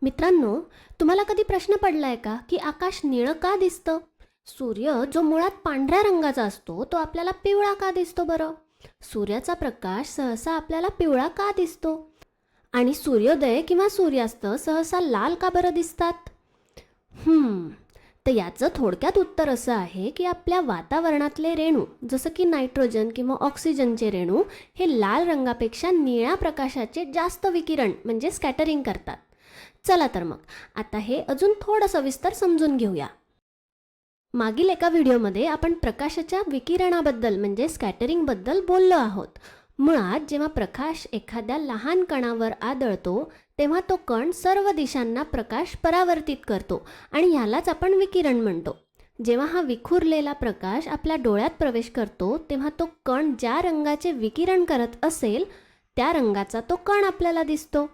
मित्रांनो, तुम्हाला कधी प्रश्न पडलाय का की आकाश निळं का दिसतं? सूर्य जो मुळात पांढऱ्या रंगाचा असतो तो आपल्याला पिवळा का दिसतो बरं? सूर्याचा प्रकाश सहसा आपल्याला पिवळा का दिसतो? आणि सूर्योदय किंवा सूर्यास्त सहसा लाल का बरं दिसतात? हम्म तर याचं थोडक्यात उत्तर असं आहे की आपल्या वातावरणातले रेणू, जसं की नायट्रोजन किंवा ऑक्सिजनचे रेणू, हे लाल रंगापेक्षा निळ्या प्रकाशाचे जास्त विकिरण म्हणजे स्कॅटरिंग करतात. चला तर मग आता हे अजून थोडं सविस्तर समजून घेऊया. मागील एका व्हिडिओमध्ये आपण प्रकाशाच्या विकिरणाबद्दल म्हणजे स्कॅटरिंगबद्दल बोललो आहोत. मुळात जेव्हा प्रकाश एखाद्या लहान कणावर आदळतो तेव्हा तो कण सर्व दिशांना प्रकाश परावर्तित करतो आणि यालाच आपण विकिरण म्हणतो. जेव्हा हा विखुरलेला प्रकाश आपल्या डोळ्यात प्रवेश करतो तेव्हा तो कण ज्या रंगाचे विकिरण करत असेल त्या रंगाचा तो कण आपल्याला दिसतो.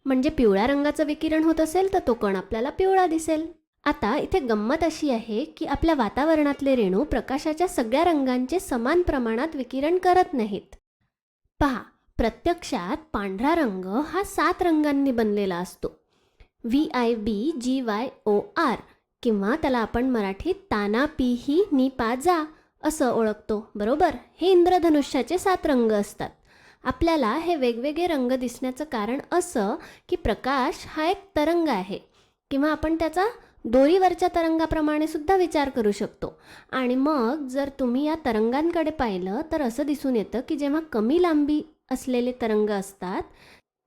म्हणजे पिवळ्या रंगाचं विकिरण होत असेल तर तो कण आपल्याला पिवळा दिसेल. आता इथे गंमत अशी आहे की आपल्या वातावरणातले रेणू प्रकाशाच्या सगळ्या रंगांचे समान प्रमाणात विकिरण करत नाहीत. पहा, प्रत्यक्षात पांढरा रंग हा 7 रंगांनी बनलेला असतो. VIBGYOR किंवा त्याला आपण मराठीत ताना पिही नि पाजा असं ओळखतो, बरोबर? हे इंद्रधनुष्याचे 7 रंग असतात. आपल्याला हे वेगवेगळे रंग दिसण्याचं कारण असं की प्रकाश हा एक तरंग आहे किंवा आपण त्याचा दोरीवरच्या तरंगाप्रमाणे सुद्धा विचार करू शकतो. आणि मग जर तुम्ही या तरंगांकडे पाहिलं तर असं दिसून येतं की जेव्हा कमी लांबी असलेले तरंग असतात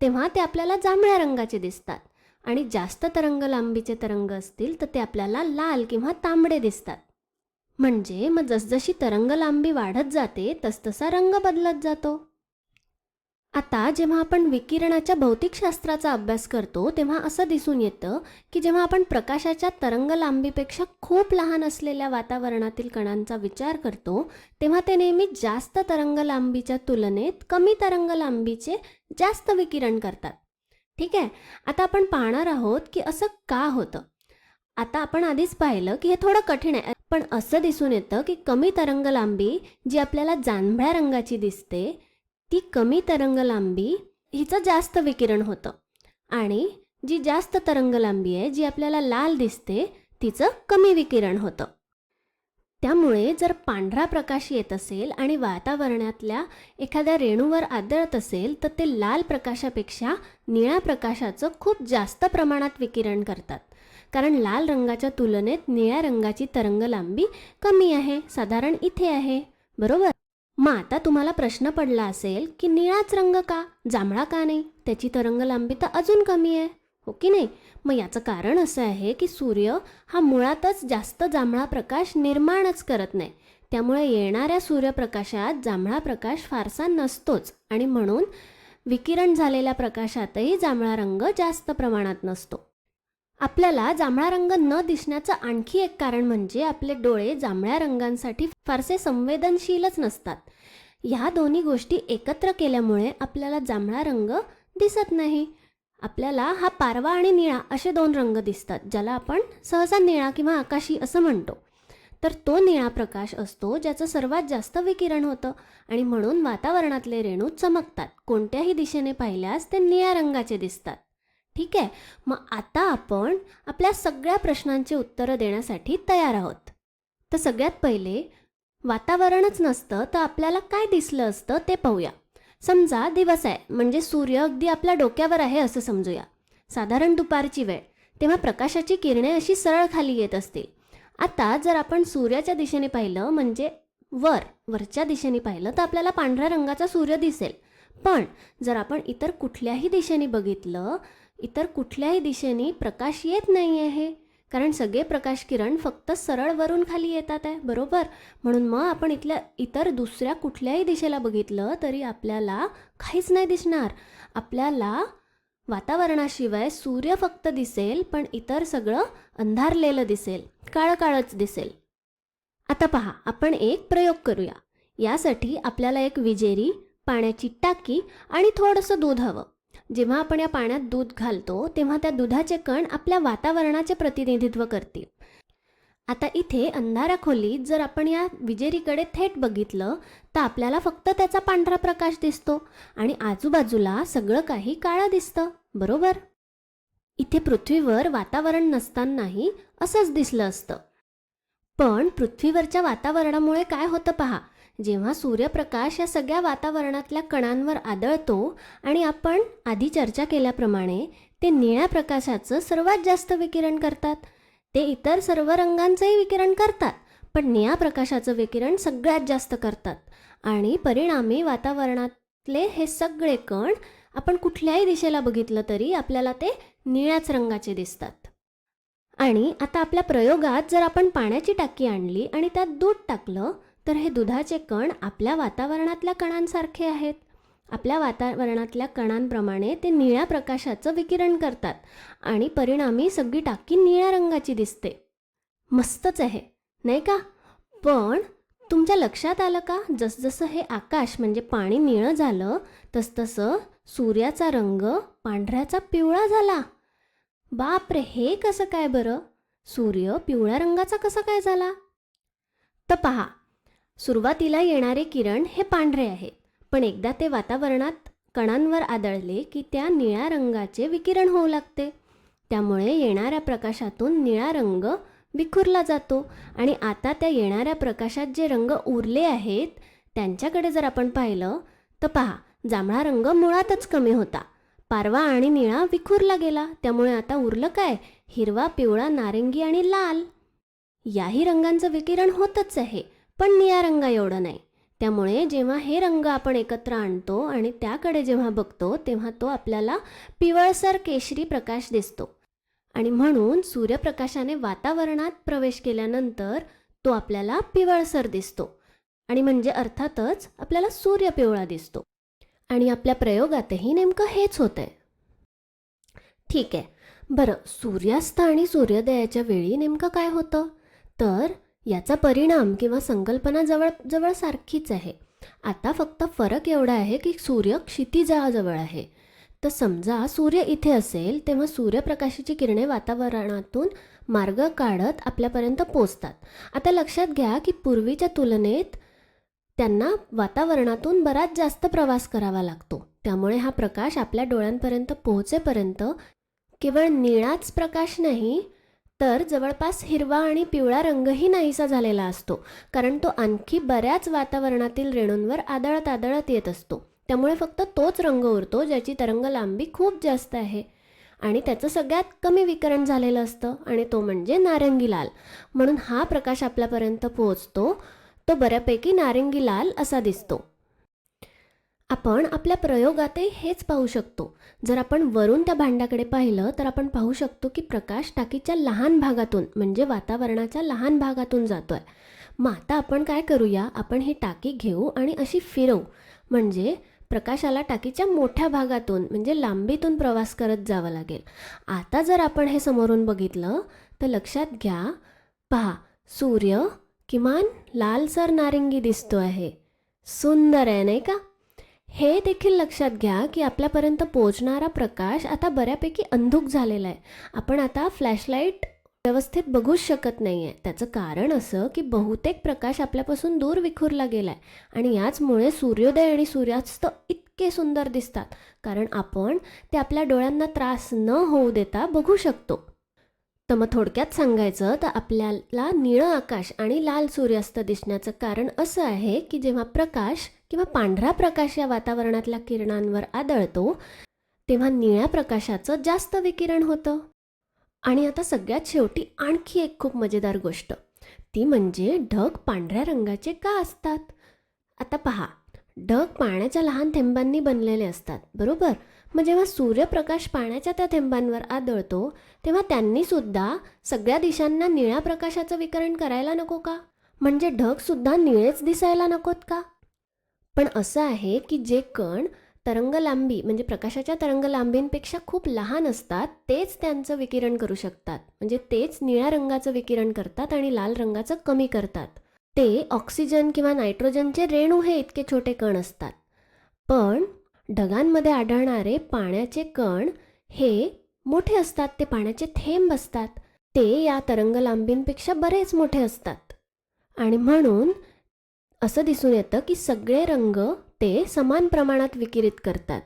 तेव्हा ते आपल्याला जांभळ्या रंगाचे दिसतात आणि जास्त तरंग लांबीचे तरंग असतील तर ते आपल्याला लाल किंवा तांबडे दिसतात. म्हणजे मग जसजशी तरंग लांबी वाढत जाते तसतसा रंग बदलत जातो. आता जेव्हा आपण विकिरणाच्या भौतिकशास्त्राचा अभ्यास करतो तेव्हा असं दिसून येतं की जेव्हा आपण प्रकाशाच्या तरंग लांबीपेक्षा खूप लहान असलेल्या वातावरणातील कणांचा विचार करतो तेव्हा ते नेहमी जास्त तरंग लांबीच्या तुलनेत कमी तरंग लांबीचे जास्त विकिरण करतात. ठीक आहे, आता आपण पाहणार आहोत की असं का होतं. आता आपण आधीच पाहिलं की हे थोडं कठीण आहे, पण असं दिसून येतं की कमी तरंग लांबी जी आपल्याला जांभळ्या रंगाची दिसते ती कमी तरंग लांबी हिचं जास्त विकिरण होतं आणि जी जास्त तरंग लांबी आहे जी आपल्याला लाल दिसते तिचं कमी विकिरण होतं. त्यामुळे जर पांढरा प्रकाश येत असेल आणि वातावरणातल्या एखाद्या रेणूवर आदळत असेल तर ते लाल प्रकाशापेक्षा निळ्या प्रकाशाचं खूप जास्त प्रमाणात विकिरण करतात, कारण लाल रंगाच्या तुलनेत निळ्या रंगाची तरंग लांबी कमी आहे, साधारण इथे आहे, बरोबर? मग आता तुम्हाला प्रश्न पडला असेल की निळाच रंग का, जांभळा का नाही? त्याची तरंग लांबी तर अजून कमी आहे, हो की नाही? मग याचं कारण असं आहे की सूर्य हा मुळातच जास्त जांभळा प्रकाश निर्माणच करत नाही. त्यामुळे येणाऱ्या सूर्यप्रकाशात जांभळा प्रकाश फारसा नसतोच आणि म्हणून विकिरण झालेल्या प्रकाशातही जांभळा रंग जास्त प्रमाणात नसतो. आपल्याला जांभळा रंग न दिसण्याचं आणखी एक कारण म्हणजे आपले डोळे जांभळ्या रंगांसाठी फारसे संवेदनशीलच नसतात. ह्या दोन्ही गोष्टी एकत्र केल्यामुळे आपल्याला जांभळा रंग दिसत नाही. आपल्याला हा पारवा आणि निळा असे 2 रंग दिसतात, ज्याला आपण सहसा निळा किंवा आकाशी असं म्हणतो. तर तो निळा प्रकाश असतो ज्याचं सर्वात जास्त विकिरण होतं आणि म्हणून वातावरणातले रेणू चमकतात. कोणत्याही दिशेने पाहिल्यास ते निळ्या रंगाचे दिसतात. ठीक आहे, मग आता आपण आपल्या सगळ्या प्रश्नांची उत्तरं देण्यासाठी तयार आहोत. तर सगळ्यात पहिले वातावरणच नसतं तर आपल्याला काय दिसलं असतं ते पाहूया. समजा दिवस आहे, म्हणजे सूर्य अगदी आपल्या डोक्यावर आहे असं समजूया. साधारण दुपारची वेळ, तेव्हा प्रकाशाची किरणे अशी सरळ खाली येत असतील. आता जर आपण सूर्याच्या दिशेने पाहिलं म्हणजे वरच्या दिशेने पाहिलं तर आपल्याला पांढऱ्या रंगाचा सूर्य दिसेल. पण जर आपण इतर कुठल्याही दिशेने बघितलं, इतर कुठल्याही दिशेने प्रकाश येत नाही आहे, कारण सगळे प्रकाश किरण फक्त सरळ वरून खाली येतात आहे, बरोबर? म्हणून मग आपण इतर दुसऱ्या कुठल्याही दिशेला बघितलं तरी आपल्याला काहीच नाही दिसणार. आपल्याला वातावरणाशिवाय सूर्य फक्त दिसेल, पण इतर सगळं अंधारलेलं दिसेल, काळं काळंच दिसेल. आता पहा, आपण एक प्रयोग करूया. यासाठी आपल्याला एक विजेरी, पाण्याची टाकी आणि थोडंसं दूध हवं. जेव्हा आपण या पाण्यात दूध घालतो तेव्हा त्या दुधाचे कण आपल्या वातावरणाचे प्रतिनिधित्व करतील. आता इथे अंधाऱ्या खोलीत जर आपण या विजेरीकडे थेट बघितलं तर आपल्याला फक्त त्याचा पांढरा प्रकाश दिसतो आणि आजूबाजूला सगळं काही काळं दिसतं, बरोबर? इथे पृथ्वीवर वातावरण नसतानाही असंच दिसलं असतं. पण पृथ्वीवरच्या वातावरणामुळे काय होतं पहा, जेव्हा सूर्यप्रकाश या सगळ्या वातावरणातल्या कणांवर आदळतो आणि आपण आधी चर्चा केल्याप्रमाणे ते निळ्या प्रकाशाचं सर्वात जास्त विकिरण करतात. ते इतर सर्व रंगांचंही विकिरण करतात, पण निळ्या प्रकाशाचं विकिरण सगळ्यात जास्त करतात आणि परिणामी वातावरणातले हे सगळे कण आपण कुठल्याही दिशेला बघितलं तरी आपल्याला ते निळ्याच रंगाचे दिसतात. आणि आता आपल्या प्रयोगात जर आपण पाण्याची टाकी आणली आणि त्यात दूध टाकलं तर हे दुधाचे कण आपल्या वातावरणातल्या कणांसारखे आहेत. आपल्या वातावरणातल्या कणांप्रमाणे ते निळ्या प्रकाशाचं विकिरण करतात आणि परिणामी सगळी टाकी निळ्या रंगाची दिसते. मस्तच आहे, नाही का? पण तुमच्या लक्षात आलं का, जसजसं हे आकाश म्हणजे पाणी निळं झालं तसतसं सूर्याचा रंग पांढऱ्याचा पिवळा झाला. बापरे, हे कसं काय बरं? सूर्य पिवळ्या रंगाचा कसा काय झाला? तर पहा, सुरुवातीला येणारे किरण हे पांढरे आहेत, पण एकदा ते वातावरणात कणांवर आदळले की त्या निळ्या रंगाचे विकिरण होऊ लागते. त्यामुळे येणाऱ्या प्रकाशातून निळा रंग विखुरला जातो आणि आता त्या येणाऱ्या प्रकाशात जे रंग उरले आहेत त्यांच्याकडे जर आपण पाहिलं तर पहा, जांभळा रंग मुळातच कमी होता. पारवा आणि निळा विखुरला गेला. त्यामुळे आता उरलं काय? हिरवा, पिवळा, नारंगी आणि लाल. याही रंगांचं विकिरण होतच आहे, पण निळ्या रंगा एवढं नाही. त्यामुळे जेव्हा हे रंग आपण एकत्र आणतो आणि त्याकडे जेव्हा बघतो तेव्हा तो आपल्याला पिवळसर केशरी प्रकाश दिसतो. आणि म्हणून सूर्यप्रकाशाने वातावरणात प्रवेश केल्यानंतर तो आपल्याला पिवळसर दिसतो आणि म्हणजे अर्थातच आपल्याला सूर्य पिवळा दिसतो. आणि आपल्या प्रयोगातही नेमकं हेच होतंय. ठीक आहे, बरं, सूर्यास्त आणि सूर्योदयाच्या वेळी नेमकं काय होतं? तर याचा परिणाम किंवा संकल्पना जवळ सारखीच आहे. आता फक्त फरक एवढा आहे की सूर्य क्षितिजाजवळ आहे. तर समजा सूर्य इथे असेल तेव्हा सूर्यप्रकाशाची किरणे वातावरणातून मार्ग काढत आपल्यापर्यंत पोचतात. आता लक्षात घ्या की पूर्वीच्या तुलनेत त्यांना वातावरणातून बराच जास्त प्रवास करावा लागतो. त्यामुळे हा प्रकाश आपल्या डोळ्यांपर्यंत पोहोचेपर्यंत केवळ निळाच प्रकाश नाही तर जवळपास हिरवा आणि पिवळा रंगही नाहीसा झालेला असतो, कारण तो आणखी बऱ्याच वातावरणातील रेणूंवर आदळत येत असतो. त्यामुळे फक्त तोच रंग उरतो ज्याची तरंग लांबी खूप जास्त आहे आणि त्याचं सगळ्यात कमी विकिरण झालेलं असतं आणि तो म्हणजे नारंगी लाल. म्हणून हा प्रकाश आपल्यापर्यंत पोहोचतो तो बऱ्यापैकी नारंगी लाल असा दिसतो. आपण आपल्या प्रयोगातही हेच पाहू शकतो. जर आपण वरून त्या भांड्याकडे पाहिलं तर आपण पाहू शकतो की प्रकाश टाकीच्या लहान भागातून म्हणजे वातावरणाच्या लहान भागातून जातोय. मग आता आपण काय करूया, आपण ही टाकी घेऊ आणि अशी फिरवू, म्हणजे प्रकाशाला टाकीच्या मोठ्या भागातून म्हणजे लांबीतून प्रवास करत जावं लागेल. आता जर आपण हे समोरून बघितलं तर लक्षात घ्या, पहा, सूर्य किमान लालसर नारिंगी दिसतो आहे. सुंदर आहे, नाही का? हे देखील लक्षात घ्या की आपल्यापर्यंत पोहोचणारा प्रकाश आता बऱ्यापैकी अंधुक झालेला आहे. आपण आता फ्लॅशलाईट व्यवस्थित बघूच शकत नाही आहे. त्याचं कारण असं की बहुतेक प्रकाश आपल्यापासून दूर विखुरला गेला आहे आणि याचमुळे सूर्योदय आणि सूर्यास्त इतके सुंदर दिसतात, कारण आपण ते आपल्या डोळ्यांना त्रास न होऊ देता बघू शकतो. तर मग थोडक्यात सांगायचं तर आपल्याला निळं आकाश आणि लाल सूर्यास्त दिसण्याचं कारण असं आहे की जेव्हा प्रकाश किंवा पांढरा प्रकाश या वातावरणातल्या किरणांवर आदळतो तेव्हा निळ्या प्रकाशाचं जास्त विकिरण होतं. आणि आता सगळ्यात शेवटी आणखी एक खूप मजेदार गोष्ट, ती म्हणजे ढग पांढऱ्या रंगाचे का असतात? आता पहा, ढग पाण्याच्या लहान थेंबांनी बनलेले असतात, बरोबर? मग जेव्हा सूर्यप्रकाश पाण्याच्या त्या थेंबांवर आदळतो तेव्हा त्यांनी सुद्धा सगळ्या दिशांना निळ्या प्रकाशाचं विकिरण करायला नको का? म्हणजे ढगसुद्धा निळेच दिसायला नकोत का? पण असं आहे की जे कण तरंगलांबी म्हणजे प्रकाशाच्या तरंगलांबींपेक्षा खूप लहान असतात तेच त्यांचं विकिरण करू शकतात, म्हणजे तेच निळ्या रंगाचं विकिरण करतात आणि लाल रंगाचं कमी करतात. ते ऑक्सिजन किंवा नायट्रोजनचे रेणू हे इतके छोटे कण असतात. पण ढगांमध्ये आढळणारे पाण्याचे कण हे मोठे असतात, ते पाण्याचे थेंब असतात, ते या तरंगलांबींपेक्षा बरेच मोठे असतात. आणि म्हणून असं दिसून येतं की सगळे रंग ते समान प्रमाणात विकिरित करतात.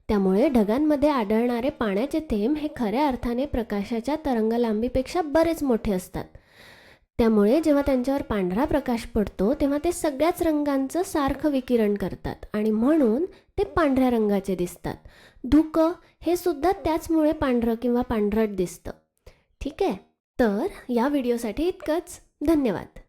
त्यामुळे ढगांमध्ये आढळणारे पाण्याचे थेंब हे खऱ्या अर्थाने प्रकाशाच्या तरंगलांबीपेक्षा बरेच मोठे असतात. त्यामुळे जेव्हा त्यांच्यावर पांढरा प्रकाश पडतो तेव्हा ते सगळ्याच रंगांचं सारखं विकिरण करतात आणि म्हणून ते पांढऱ्या रंगाचे दिसतात. धुकं हे सुद्धा त्याचमुळे पांढरं किंवा पांढरट दिसतं. ठीक आहे, तर या व्हिडिओसाठी इतकंच. धन्यवाद.